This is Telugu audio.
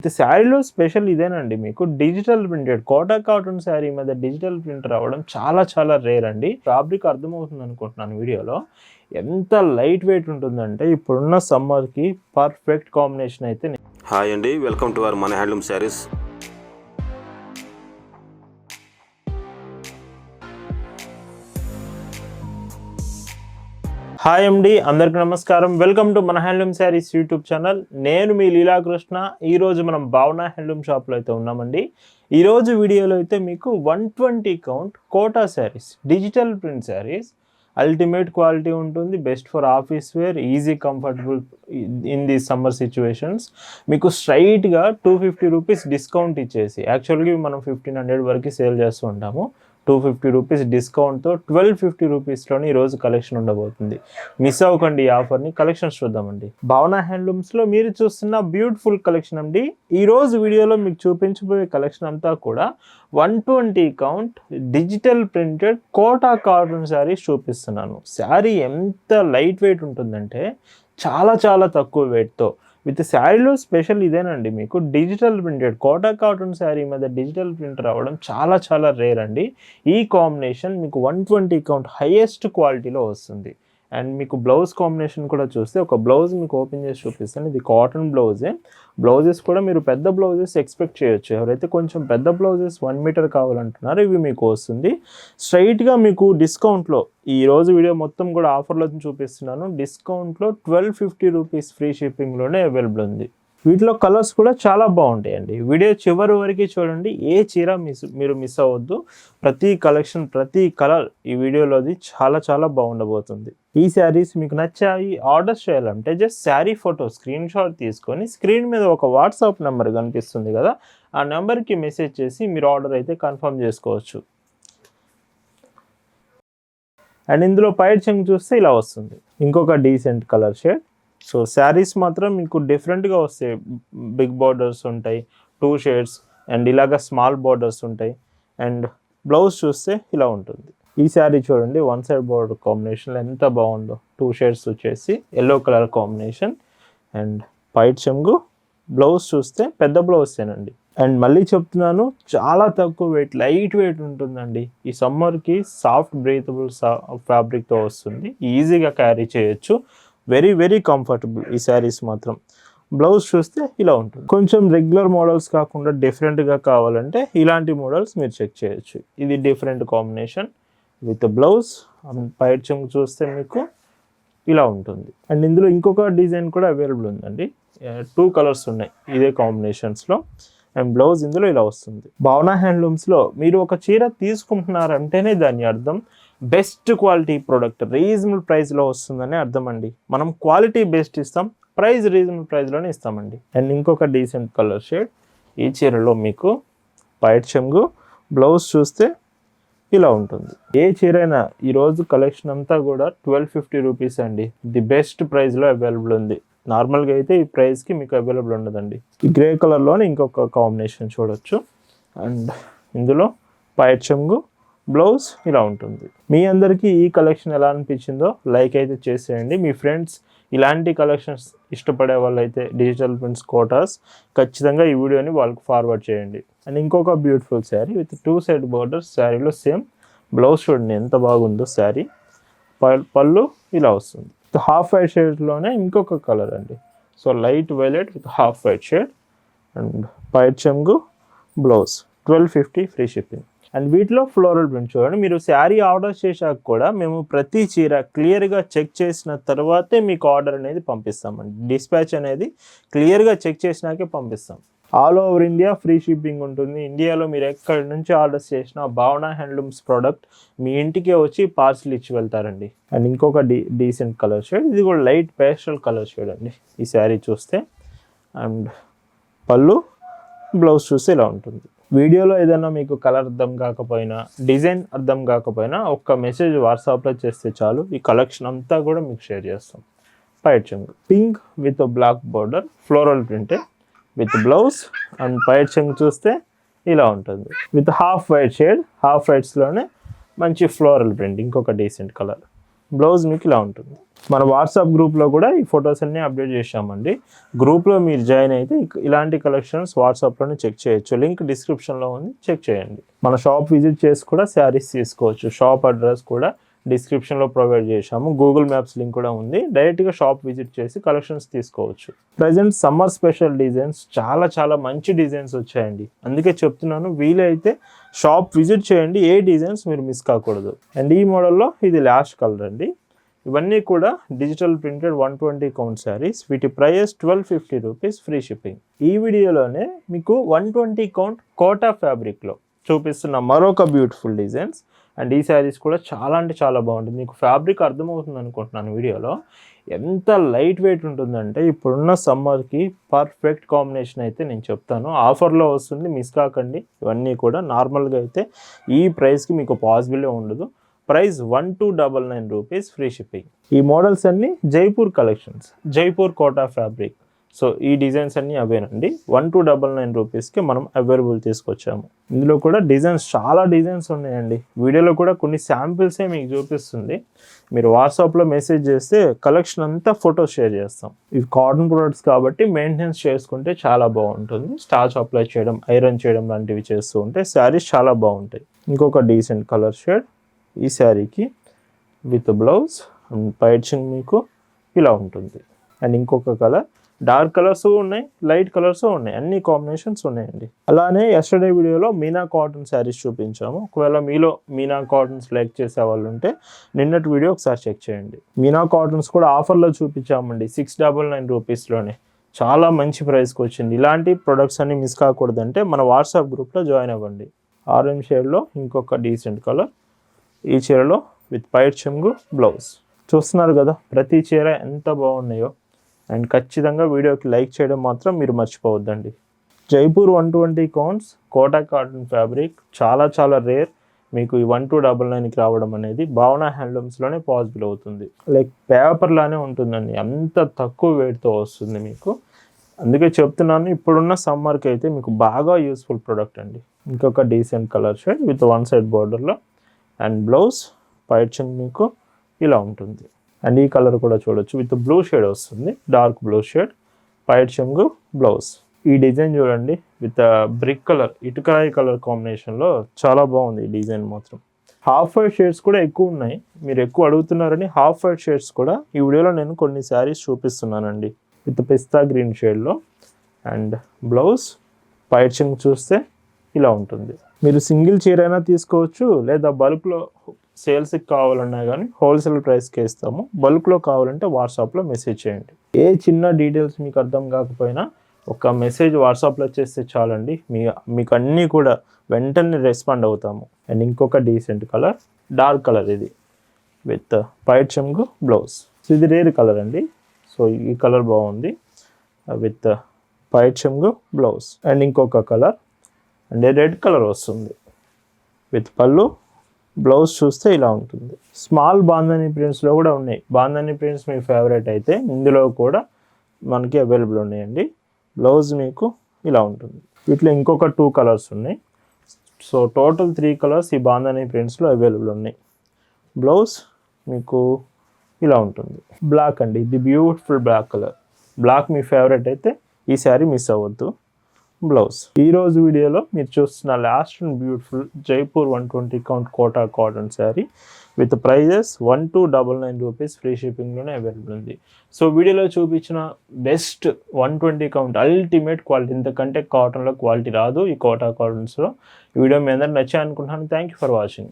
శారీలో స్పెషల్ ఇదేనండి, మీకు digital printed Kota cotton sari మీద డిజిటల్ ప్రింట్ రావడం చాలా చాలా రేర్ అండి. ఫ్యాబ్రిక్ అర్థమవుతుంది అనుకుంటున్నాను వీడియోలో. ఎంత లైట్ వెయిట్ ఉంటుందంటే ఇప్పుడున్న సమ్మర్కి పర్ఫెక్ట్ కాంబినేషన్ అయితే. హాయ్ అండి, వెల్కమ్ టు అవర్ మన హ్యాండ్లూమ్ శారీస్. హాయ్ అండి, అందరికి నమస్కారం. వెల్కమ్ టు మన హ్యాండ్లూమ్ శారీస్ యూట్యూబ్ ఛానల్. నేను మీ లీలాకృష్ణ. ఈరోజు మనం భావన హ్యాండ్లూమ్ షాప్లో అయితే ఉన్నామండి. ఈరోజు వీడియోలో అయితే మీకు 120 count Kota saris, digital print saris, ultimate quality ఉంటుంది, best for office wear, easy comfortable in the summer situations. మీకు స్ట్రైట్గా 250 రూపీస్ డిస్కౌంట్ ఇచ్చేసి, యాక్చువల్గా మనం 1500 వరకు సేల్ చేస్తూ ఉంటాము. 250 రూపీస్ డిస్కౌంట్తో 1250 రూపీస్లోని ఈరోజు కలెక్షన్ ఉండబోతుంది. మిస్ అవ్వకండి ఈ ఆఫర్ని. కలెక్షన్స్ చూద్దామండి. భావన హ్యాండ్లూమ్స్లో మీరు చూస్తున్న బ్యూటిఫుల్ కలెక్షన్ అండి. ఈరోజు వీడియోలో మీకు చూపించబోయే కలెక్షన్ అంతా కూడా 120 count digital printed Kota cotton saris చూపిస్తున్నాను. శారీ ఎంత లైట్ వెయిట్ ఉంటుందంటే చాలా చాలా తక్కువ వెయిట్తో. విత్ శారీలో స్పెషల్ ఇదేనండి, మీకు digital printed Kota cotton sari మీద డిజిటల్ ప్రింట్ రావడం చాలా చాలా రేర్ అండి. ఈ కాంబినేషన్ మీకు 120 కౌంట్ హైయెస్ట్ క్వాలిటీలో వస్తుంది. అండ్ మీకు బ్లౌజ్ కాంబినేషన్ కూడా చూస్తే, ఒక బ్లౌజ్ మీకు ఓపెన్ చేసి చూపిస్తాను. ఇది కాటన్ బ్లౌజే. బ్లౌజెస్ కూడా మీరు పెద్ద బ్లౌజెస్ ఎక్స్పెక్ట్ చేయొచ్చు. ఎవరైతే కొంచెం పెద్ద బ్లౌజెస్ 1 మీటర్ కావాలంటున్నారో ఇవి మీకు వస్తుంది. స్ట్రైట్గా మీకు డిస్కౌంట్లో ఈరోజు వీడియో మొత్తం కూడా ఆఫర్లో చూపిస్తున్నాను. డిస్కౌంట్లో 1250 రూపీస్ ఫ్రీ షిప్పింగ్లోనే అవైలబుల్ ఉంది. వీటిలో కలర్స్ కూడా చాలా బాగుంటాయండి. వీడియో చివరి వరకు చూడండి. ఏ చీర మీరు మిస్ అవ్వద్దు. ప్రతి కలెక్షన్, ప్రతి కలర్ ఈ వీడియోలోది చాలా చాలా బాగుండబోతుంది. ఈ శారీస్ మీకు నచ్చాయి, ఆర్డర్ చేయాలంటే just sari photo screen shot తీసుకొని స్క్రీన్ మీద ఒక వాట్సాప్ నెంబర్ కనిపిస్తుంది కదా, ఆ నెంబర్కి మెసేజ్ చేసి మీరు ఆర్డర్ అయితే కన్ఫర్మ్ చేసుకోవచ్చు. అండ్ ఇందులో పైట్ చెంగు చూస్తే ఇలా వస్తుంది, ఇంకొక decent colour shade. So saris మాత్రం మీకు డిఫరెంట్గా వస్తాయి. బిగ్ బార్డర్స్ ఉంటాయి, 2 షేడ్స్, అండ్ ఇలాగ స్మాల్ బార్డర్స్ ఉంటాయి. అండ్ బ్లౌజ్ చూస్తే ఇలా ఉంటుంది. ఈ శారీ చూడండి, 1 సైడ్ బార్డర్ కాంబినేషన్ ఎంత బాగుందో. 2 షేడ్స్ వచ్చేసి ఎల్లో కలర్ కాంబినేషన్. అండ్ పైట్ చెంగు. బ్లౌజ్ చూస్తే పెద్ద బ్లౌజేనండి. అండ్ మళ్ళీ చెప్తున్నాను, చాలా తక్కువ వెయిట్, లైట్ వెయిట్ ఉంటుందండి. ఈ సమ్మర్కి సాఫ్ట్ బ్రీతబుల్ ఫ్యాబ్రిక్తో వస్తుంది. ఈజీగా క్యారీ చేయొచ్చు. వెరీ వెరీ కంఫర్టబుల్ ఈ శారీస్ మాత్రం. బ్లౌజ్ చూస్తే ఇలా ఉంటుంది. కొంచెం రెగ్యులర్ మోడల్స్ కాకుండా డిఫరెంట్గా కావాలంటే ఇలాంటి మోడల్స్ మీరు చెక్ చేయొచ్చు. ఇది డిఫరెంట్ కాంబినేషన్ విత్ బ్లౌజ్. పైట్ చెంగు చూస్తే మీకు ఇలా ఉంటుంది. అండ్ ఇందులో ఇంకొక డిజైన్ కూడా అవైలబుల్ ఉందండి. 2 కలర్స్ ఉన్నాయి ఇదే కాంబినేషన్స్లో. అండ్ బ్లౌజ్ ఇందులో ఇలా వస్తుంది. భావన హ్యాండ్లూమ్స్లో మీరు ఒక చీర తీసుకుంటున్నారంటేనే దాని అర్థం బెస్ట్ క్వాలిటీ ప్రోడక్ట్ రీజనబుల్ ప్రైస్లో వస్తుందని అర్థం అండి. మనం క్వాలిటీ బెస్ట్ ఇస్తాం, ప్రైస్ రీజనబుల్ ప్రైస్లోనే ఇస్తామండి. అండ్ ఇంకొక డీసెంట్ కలర్ షేడ్. ఈ చీరలో మీకు పైట్ చెంగు, బ్లౌజ్ చూస్తే ఇలా ఉంటుంది. ఏ చీరైనా ఈరోజు కలెక్షన్ అంతా కూడా 1250 రూపీస్ అండి. ది బెస్ట్ ప్రైస్లో అవైలబుల్ ఉంది. నార్మల్గా అయితే ఈ ప్రైస్కి మీకు అవైలబుల్ ఉండదండి. ఈ గ్రే కలర్లోనే ఇంకొక కాంబినేషన్ చూడొచ్చు. అండ్ ఇందులో పైట్ చెంగు, బ్లౌజ్ ఇలా ఉంటుంది. మీ అందరికీ ఈ కలెక్షన్ ఎలా అనిపించిందో లైక్ అయితే చేసేయండి. మీ ఫ్రెండ్స్ ఇలాంటి కలెక్షన్స్ ఇష్టపడే వాళ్ళు అయితే డిజిటల్ ప్రింట్స్ కోటాస్ ఖచ్చితంగా ఈ వీడియోని వాళ్ళకి ఫార్వర్డ్ చేయండి. అండ్ ఇంకొక beautiful sari with 2 side borders. శారీలో సేమ్ బ్లౌజ్ చూడండి ఎంత బాగుందో. శారీ పళ్ళు ఇలా వస్తుంది. హాఫ్ వైట్ షేడ్లోనే ఇంకొక కలర్ అండి. So light violet with half white shade. And పైట్ చెంగు, బ్లౌజ్ 1250 ఫ్రీ షిప్పింగ్. అండ్ వీటిలో ఫ్లోరల్ ప్రింట్ చూడండి. మీరు శారీ ఆర్డర్ చేశాక కూడా మేము ప్రతి చీర క్లియర్గా చెక్ చేసిన తర్వాతే మీకు ఆర్డర్ అనేది పంపిస్తామండి. డిస్పాచ్ అనేది క్లియర్గా చెక్ చేసినాకే పంపిస్తాం. All over India free shipping ఉంటుంది. ఇండియాలో మీరు ఎక్కడి నుంచి ఆర్డర్స్ చేసినా భావన హ్యాండ్లూమ్స్ ప్రోడక్ట్ మీ ఇంటికే వచ్చి పార్సిల్ ఇచ్చి వెళ్తారండి. అండ్ ఇంకొక డీసెంట్ కలర్ షేడ్. ఇది కూడా లైట్ పేస్టల్ కలర్ షేడ్ అండి ఈ శారీ చూస్తే. అండ్ పళ్ళు, బ్లౌజ్ చూస్తే ఇలా ఉంటుంది. వీడియోలో ఏదైనా మీకు కలర్ అర్థం కాకపోయినా, డిజైన్ అర్థం కాకపోయినా ఒక్క మెసేజ్ వాట్సాప్లో చేస్తే చాలు. ఈ కలెక్షన్ అంతా కూడా మీకు షేర్ చేస్తాం. పైట్ చెంగు pink with black border, floral printed with blouse. And పైట్ చెంగు చూస్తే ఇలా ఉంటుంది with half white shade. Half వైట్స్లోనే మంచి ఫ్లోరల్ ప్రింట్, ఇంకొక డీసెంట్ కలర్. బ్లౌజ్ మీకు ఇలా ఉంటుంది. మన వాట్సాప్ గ్రూప్లో కూడా ఈ ఫొటోస్ అన్నీ అప్డేట్ చేశామండి. గ్రూప్లో మీరు జాయిన్ అయితే ఇలాంటి కలెక్షన్స్ వాట్సాప్లోనే చెక్ చేయొచ్చు. లింక్ డిస్క్రిప్షన్లో ఉంది, చెక్ చేయండి. మన షాప్ విజిట్ చేసి కూడా శారీస్ తీసుకోవచ్చు. షాప్ అడ్రస్ కూడా డిస్క్రిప్షన్లో ప్రొవైడ్ చేశాము. గూగుల్ మ్యాప్స్ లింక్ కూడా ఉంది. డైరెక్ట్గా షాప్ విజిట్ చేసి కలెక్షన్స్ తీసుకోవచ్చు. ప్రజెంట్ సమ్మర్ స్పెషల్ డిజైన్స్ చాలా మంచి డిజైన్స్ వచ్చాయండి. అందుకే చెప్తున్నాను, వీలైతే షాప్ విజిట్ చేయండి. ఏ డిజైన్స్ మీరు మిస్ కాకూడదు. అండ్ ఈ మోడల్లో ఇది లాస్ట్ కలర్ అండి. ఇవన్నీ కూడా డిజిటల్ ప్రింటెడ్ 120 కౌంట్ శారీస్. వీటి ప్రైస్ 1250 రూపీస్, ఫ్రీ షిప్పింగ్. ఈ వీడియోలోనే మీకు 120 కౌంట్ కోటా ఫ్యాబ్రిక్లో చూపిస్తున్న మరొక బ్యూటిఫుల్ డిజైన్స్. అండ్ ఈ శారీస్ కూడా చాలా అంటే చాలా బాగుంటుంది. మీకు ఫ్యాబ్రిక్ అర్థమవుతుంది అనుకుంటున్నాను వీడియోలో. ఎంత లైట్ వెయిట్ ఉంటుందంటే ఇప్పుడున్న సమ్మర్కి పర్ఫెక్ట్ కాంబినేషన్ అయితే నేను చెప్తాను. ఆఫర్లో వస్తుంది, మిస్ కాకండి. ఇవన్నీ కూడా నార్మల్గా అయితే ఈ ప్రైస్కి మీకు పాసిబులే ఉండదు. Price 1299 rupees, free shipping. ఈ మోడల్స్ అన్నీ Jaipur collections, Jaipur Kota fabric. So ఈ డిజైన్స్ అన్నీ అవేనండి. 1299 రూపీస్కి మనం అవైలబుల్ తీసుకొచ్చాము. ఇందులో కూడా డిజైన్స్ చాలా డిజైన్స్ ఉన్నాయండి. వీడియోలో కూడా కొన్ని శాంపిల్సే మీకు చూపిస్తుంది. మీరు వాట్సాప్లో మెసేజ్ చేస్తే కలెక్షన్ అంతా ఫొటోస్ షేర్ చేస్తాం. ఇవి కాటన్ ప్రొడక్ట్స్ కాబట్టి మెయింటెనెన్స్ చేసుకుంటే చాలా బాగుంటుంది. స్టార్చ్ అప్లై చేయడం, ఐరన్ చేయడం లాంటివి చేస్తూ ఉంటే శారీస్ చాలా బాగుంటాయి. ఇంకొక డీసెంట్ కలర్ షేడ్ ఈ శారీకి విత్ బ్లౌజ్ అండ్ పైచింగ్ మీకు ఇలా ఉంటుంది. అండ్ ఇంకొక కలర్, డార్క్ కలర్స్ ఉన్నాయి, లైట్ కలర్స్ ఉన్నాయి, అన్ని కాంబినేషన్స్ ఉన్నాయండి. అలానే ఎస్టర్డే వీడియోలో మీనా కాటన్ శారీస్ చూపించాము. ఒకవేళ మీలో మీనా కాటన్ సెలెక్ట్ చేసే వాళ్ళు ఉంటే నిన్నటి వీడియో ఒకసారి చెక్ చేయండి. మీనా కాటన్స్ కూడా ఆఫర్లో చూపించామండి, 699 రూపీస్లోనే. చాలా మంచి ప్రైస్కి వచ్చింది. ఇలాంటి ప్రొడక్ట్స్ అన్ని మిస్ కాకూడదంటే మన వాట్సాప్ గ్రూప్లో జాయిన్ అవ్వండి. ఆరెంజ్ షేడ్లో ఇంకొక డీసెంట్ కలర్. ఈ చీరలో విత్ పైట్ చెంగు బ్లౌజ్. చూస్తున్నారు కదా ప్రతి చీర ఎంత బాగున్నాయో. అండ్ ఖచ్చితంగా వీడియోకి లైక్ చేయడం మాత్రం మీరు మర్చిపోవద్దండి. Jaipur 120 counts Kota cotton fabric చాలా రేర్. మీకు ఈ 1299కి రావడం అనేది భావన హ్యాండ్లూమ్స్లోనే పాసిబుల్ అవుతుంది. లైక్ పేపర్ లానే ఉంటుందండి, అంత తక్కువ వెయిట్తో వస్తుంది మీకు. అందుకే చెప్తున్నాను, ఇప్పుడున్న సమ్మర్కి అయితే మీకు బాగా యూస్ఫుల్ ప్రోడక్ట్ అండి. ఇంకొక decent colour shade with one side బార్డర్లో అండ్ బ్లౌజ్ పైచింగ్ మీకు ఇలా ఉంటుంది. అండ్ ఈ కలర్ కూడా చూడొచ్చు, విత్ బ్లూ షేడ్ వస్తుంది, డార్క్ బ్లూ షేడ్, పైచింగ్ బ్లౌజ్. ఈ డిజైన్ చూడండి, విత్ బ్రిక్ కలర్, ఇటుకరాయి కలర్ కాంబినేషన్లో చాలా బాగుంది ఈ డిజైన్ మాత్రం. హాఫ్ వైట్ షేడ్స్ కూడా ఎక్కువ ఉన్నాయి. మీరు ఎక్కువ అడుగుతున్నారని హాఫ్ వైట్ షేడ్స్ కూడా ఈ వీడియోలో నేను కొన్ని శారీస్ చూపిస్తున్నానండి. విత్ పిస్తా గ్రీన్ షేడ్లో అండ్ బ్లౌజ్ పైచింగ్ చూస్తే ఇలా ఉంటుంది. మీరు సింగిల్ చీర అయినా తీసుకోవచ్చు, లేదా బల్క్లో సేల్స్కి కావాలన్నా కానీ హోల్సేల్ ప్రైస్కి ఇస్తాము. బల్క్లో కావాలంటే వాట్సాప్లో మెసేజ్ చేయండి. ఏ చిన్న డీటెయిల్స్ మీకు అర్థం కాకపోయినా ఒక మెసేజ్ వాట్సాప్లో చేస్తే చాలండి, మీకు అన్నీ కూడా వెంటనే రెస్పాండ్ అవుతాము. అండ్ ఇంకొక డీసెంట్ కలర్, డార్క్ కలర్ ఇది విత్ పైట్ చెంగు బ్లౌజ్. సో ఇది రేర్ కలర్ అండి. సో ఈ కలర్ బాగుంది విత్ పైట్ చెంగు బ్లౌజ్. అండ్ ఇంకొక కలర్ అండ్ రెడ్ కలర్ వస్తుంది విత్ పళ్ళు. బ్లౌజ్ చూస్తే ఇలా ఉంటుంది. స్మాల్ బాంధనీ ప్రింట్స్లో కూడా ఉన్నాయి. బాంధనీ ప్రింట్స్ మీ ఫేవరెట్ అయితే ఇందులో కూడా మనకి అవైలబుల్ ఉన్నాయండి. బ్లౌజ్ మీకు ఇలా ఉంటుంది. వీటిలో ఇంకొక 2 కలర్స్ ఉన్నాయి. సో టోటల్ 3 కలర్స్ ఈ బాంధనీ ప్రింట్స్లో అవైలబుల్ ఉన్నాయి. బ్లౌజ్ మీకు ఇలా ఉంటుంది. బ్లాక్ అండి, ఇది బ్యూటిఫుల్ బ్లాక్ కలర్. బ్లాక్ మీ ఫేవరెట్ అయితే ఈ శారీ మిస్ అవ్వద్దు. బ్లౌజ్. ఈరోజు వీడియోలో మీరు చూస్తున్న last and beautiful Jaipur 120 count Kota cotton sari with prices 1299 rupees, free షిప్పింగ్లోనే అవైలబుల్ ఉంది. సో వీడియోలో చూపించిన బెస్ట్ 120 కౌంట్ అల్టిమేట్ క్వాలిటీ, ఇంతకంటే కాటన్లో క్వాలిటీ రాదు ఈ కోటా కాటన్స్లో. ఈ వీడియో మీ అందరికి నచ్చాయి అనుకుంటున్నాను. Thank you for watching.